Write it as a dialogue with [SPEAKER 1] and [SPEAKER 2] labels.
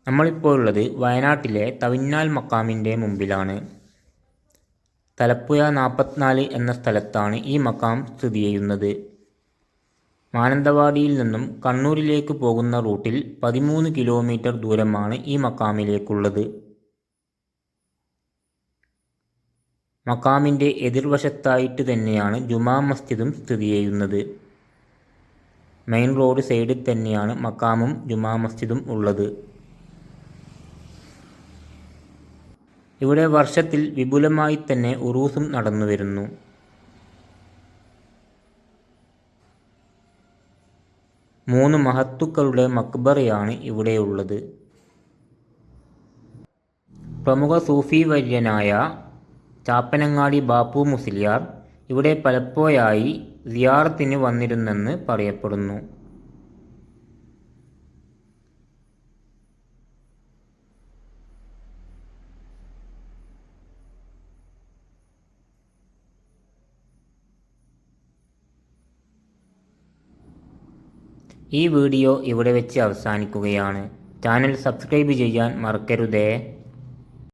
[SPEAKER 1] നമ്മളിപ്പോൾ ഉള്ളത് വയനാട്ടിലെ തവിഞ്ഞാൽ മക്കാമിൻ്റെ മുമ്പിലാണ്. തലപ്പുഴ 44 എന്ന സ്ഥലത്താണ് ഈ മക്കാം സ്ഥിതി ചെയ്യുന്നത്. മാനന്തവാടിയിൽ നിന്നും കണ്ണൂരിലേക്ക് പോകുന്ന റൂട്ടിൽ 13 കിലോമീറ്റർ ദൂരമാണ് ഈ മക്കാമിലേക്കുള്ളത്. മക്കാമിൻ്റെ എതിർവശത്തായിട്ട് തന്നെയാണ് ജുമാ മസ്ജിദും സ്ഥിതി ചെയ്യുന്നത്. മെയിൻ റോഡ് സൈഡിൽ തന്നെയാണ് മക്കാമും ജുമാ മസ്ജിദും ഉള്ളത്. ഇവിടെ വർഷത്തിൽ വിപുലമായി തന്നെ ഉറൂസും നടന്നുവരുന്നു. മൂന്ന് മഹത്തുക്കളുടെ മക്ബറയാണ് ഇവിടെയുള്ളത്. പ്രമുഖ സൂഫി വര്യനായ ചാപ്പനങ്ങാടി ബാപ്പു മുസ്ലിയാർ ഇവിടെ പലപ്പോഴായി സിയാറത്തിന് വന്നിരുന്നെന്ന് പറയപ്പെടുന്നു. ഈ വീഡിയോ ഇവിടെ വെച്ച് അവസാനിക്കുകയാണ്. ചാനൽ സബ്സ്ക്രൈബ് ചെയ്യാൻ മറക്കരുതേ.